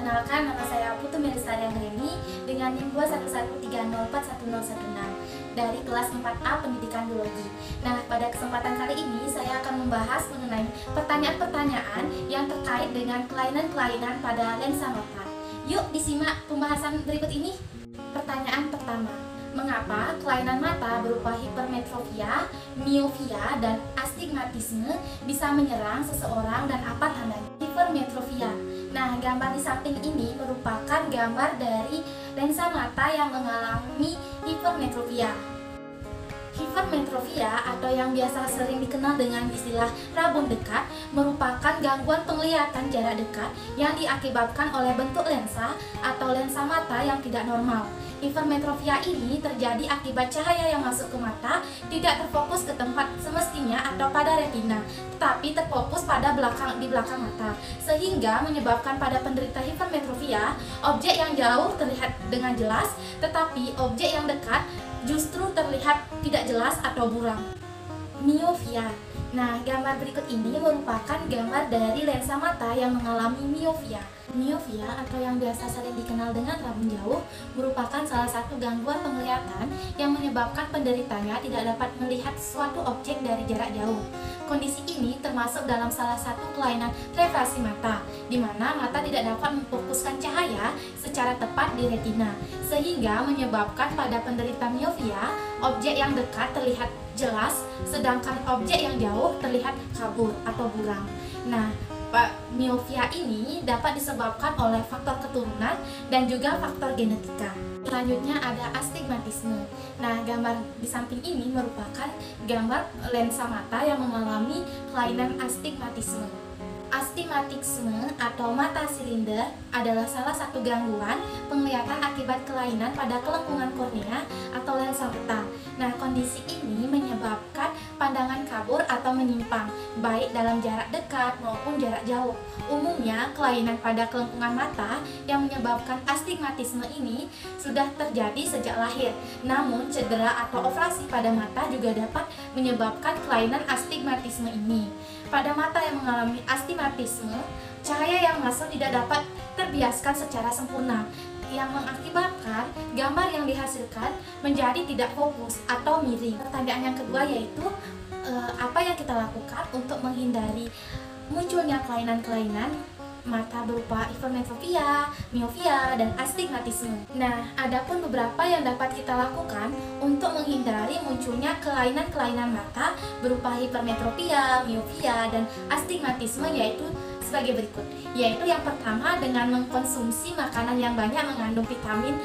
Perkenalkan, nama saya Putu Melestari Anggreni dengan NIM 21130410116 dari kelas 4A Pendidikan Biologi. Nah, pada kesempatan kali ini saya akan membahas mengenai pertanyaan-pertanyaan yang terkait dengan kelainan-kelainan pada lensa mata. Yuk disimak pembahasan berikut ini. Pertanyaan pertama, mengapa kelainan mata berupa hipermetropia, miopia, dan astigmatisme bisa menyerang seseorang dan apa tandanya? Hipermetropia. Nah, gambar di samping ini merupakan gambar dari lensa mata yang mengalami hipermetropia. Hipermetropia atau yang biasa sering dikenal dengan istilah rabun dekat merupakan gangguan penglihatan jarak dekat yang diakibatkan oleh bentuk lensa atau lensa mata yang tidak normal. Hipermetropia ini terjadi akibat cahaya yang masuk ke mata tidak terfokus ke tempat semestinya atau pada retina, tetapi terfokus pada di belakang mata, sehingga menyebabkan pada penderita hipermetropia objek yang jauh terlihat dengan jelas, tetapi objek yang dekat justru terlihat tidak jelas atau buram. Miopia. Nah, gambar berikut ini merupakan gambar dari lensa mata yang mengalami miopia. Miopia atau yang biasa sering dikenal dengan rabun jauh merupakan salah satu gangguan penglihatan yang menyebabkan penderitanya tidak dapat melihat suatu objek dari jarak jauh. Kondisi ini termasuk dalam salah satu kelainan refraksi mata, di mana mata tidak dapat memfokuskan cahaya secara tepat di retina, sehingga menyebabkan pada penderita miopia, objek yang dekat terlihat jelas, sedangkan objek yang jauh terlihat kabur atau buram. Nah, miopia ini dapat disebabkan oleh faktor keturunan dan juga faktor genetika. Selanjutnya ada astigmatisme. Nah, gambar di samping ini merupakan gambar lensa mata yang mengalami kelainan astigmatisme. Astigmatisme atau mata silinder adalah salah satu gangguan penglihatan akibat kelainan pada kelengkungan kornea atau lensa mata. Nah, kondisi ini menyebabkan pandangan kabur atau menyimpang, baik dalam jarak dekat maupun jarak jauh. Umumnya, kelainan pada kelengkungan mata yang menyebabkan astigmatisme ini sudah terjadi sejak lahir. Namun, cedera atau operasi pada mata juga dapat menyebabkan kelainan astigmatisme ini. Pada mata yang mengalami astigmatisme, cahaya yang masuk tidak dapat terbiaskan secara sempurna, yang mengakibatkan gambar yang dihasilkan menjadi tidak fokus atau miring. Pertanyaan yang kedua yaitu apa yang kita lakukan untuk menghindari munculnya kelainan-kelainan mata berupa hipermetropia, miopia, dan astigmatisme. Nah, adapun beberapa yang dapat kita lakukan untuk menghindari munculnya kelainan-kelainan mata berupa hipermetropia, miopia, dan astigmatisme yaitu sebagai berikut. Yaitu yang pertama dengan mengkonsumsi makanan yang banyak mengandung vitamin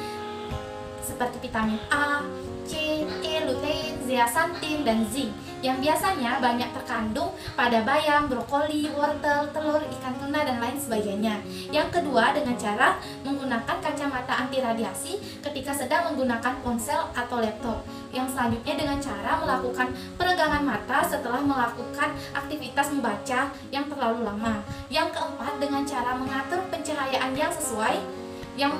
seperti vitamin A, C, E, lutein, zeaxanthin, dan zinc yang biasanya banyak terkandung pada bayam, brokoli, wortel, telur, ikan tuna, dan lain sebagainya. Yang kedua dengan cara menggunakan kacamata anti radiasi ketika sedang menggunakan ponsel atau laptop. Yang selanjutnya dengan cara melakukan peregangan mata setelah melakukan aktivitas membaca yang terlalu lama. Yang keempat dengan cara mengatur pencahayaan yang sesuai. Yang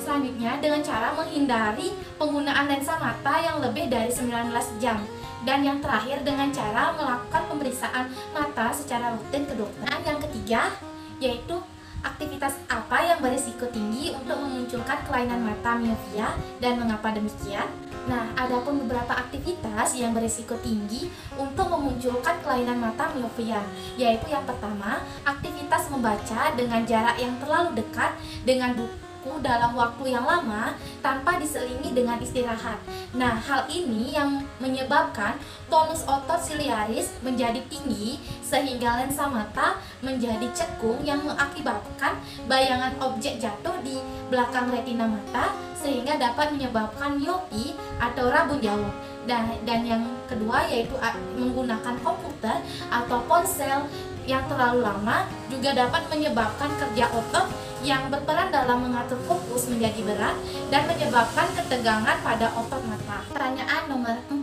selanjutnya dengan cara menghindari penggunaan lensa mata yang lebih dari 19 jam. Dan yang terakhir dengan cara melakukan pemeriksaan mata secara rutin ke dokter. Dan yang ketiga yaitu aktivitas apa yang berisiko tinggi untuk memunculkan kelainan mata miopia dan mengapa demikian? Nah, adapun beberapa aktivitas yang berisiko tinggi untuk memunculkan kelainan mata miopia, yaitu yang pertama, aktivitas membaca dengan jarak yang terlalu dekat dengan buku dalam waktu yang lama tanpa diselingi dengan istirahat. Nah, hal ini yang menyebabkan tonus otot siliaris menjadi tinggi sehingga lensa mata menjadi cekung yang mengakibatkan bayangan objek jatuh di belakang retina mata sehingga dapat menyebabkan miopi atau rabun jauh. Dan yang kedua yaitu menggunakan komputer atau ponsel yang terlalu lama juga dapat menyebabkan kerja otot yang berperan dalam mengatur fokus menjadi berat dan menyebabkan ketegangan pada otot mata. Pertanyaan nomor 4,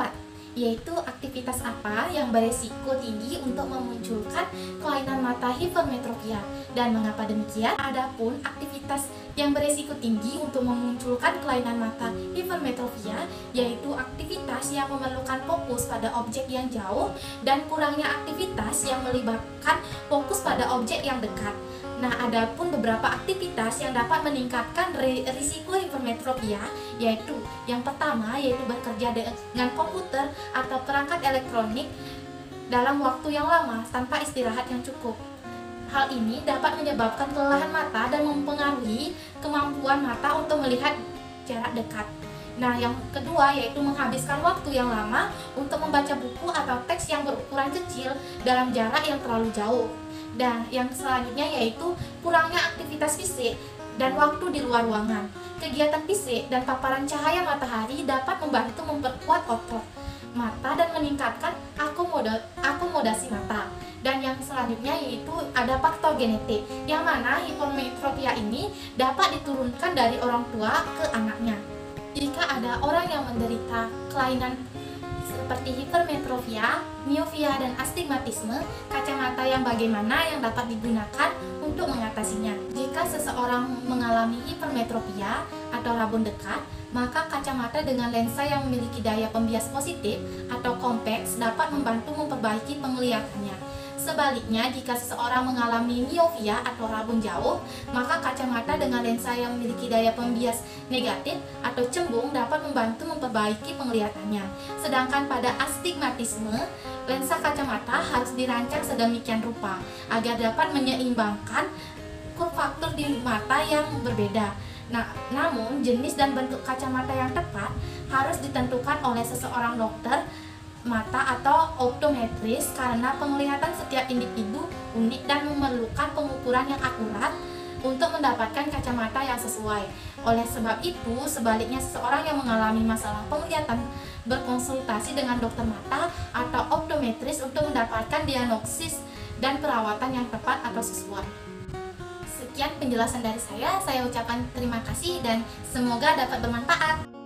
yaitu aktivitas apa yang beresiko tinggi untuk memunculkan kelainan mata hipermetropia dan mengapa demikian? Adapun aktivitas yang beresiko tinggi untuk memunculkan kelainan mata hipermetropia yaitu aktivitas yang memerlukan fokus pada objek yang jauh dan kurangnya aktivitas yang melibatkan fokus pada objek yang dekat. Nah, ada pun beberapa aktivitas yang dapat meningkatkan risiko hipermetropia, yaitu yang pertama yaitu bekerja dengan komputer atau perangkat elektronik dalam waktu yang lama tanpa istirahat yang cukup. Hal ini dapat menyebabkan kelelahan mata dan mempengaruhi kemampuan mata untuk melihat jarak dekat. Nah, yang kedua yaitu menghabiskan waktu yang lama untuk membaca buku atau teks yang berukuran kecil dalam jarak yang terlalu jauh. Dan yang selanjutnya yaitu kurangnya aktivitas fisik dan waktu di luar ruangan. Kegiatan fisik dan paparan cahaya matahari dapat membantu memperkuat otot mata dan meningkatkan akomodasi mata. Dan yang selanjutnya yaitu ada faktor genetik, yang mana hipermetropia ini dapat diturunkan dari orang tua ke anaknya. Jika ada orang yang menderita kelainan seperti hipermetropia, miopia, dan astigmatisme, kacamata yang bagaimana yang dapat digunakan untuk mengatasinya. Jika seseorang mengalami hipermetropia atau rabun dekat, maka kacamata dengan lensa yang memiliki daya pembias positif atau kompleks dapat membantu memperbaiki penglihatannya. Sebaliknya, jika seseorang mengalami miopia atau rabun jauh, maka kacamata dengan lensa yang memiliki daya pembias negatif atau cembung dapat membantu memperbaiki penglihatannya. Sedangkan pada astigmatisme, lensa kacamata harus dirancang sedemikian rupa agar dapat menyeimbangkan faktor di mata yang berbeda. Nah, namun jenis dan bentuk kacamata yang tepat harus ditentukan oleh seseorang dokter mata atau optometris, karena penglihatan setiap individu unik dan memerlukan pengukuran yang akurat untuk mendapatkan kacamata yang sesuai. Oleh sebab itu, sebaliknya seseorang yang mengalami masalah penglihatan berkonsultasi dengan dokter mata atau optometris untuk mendapatkan diagnosis dan perawatan yang tepat atau sesuai. Sekian penjelasan dari saya ucapkan terima kasih dan semoga dapat bermanfaat.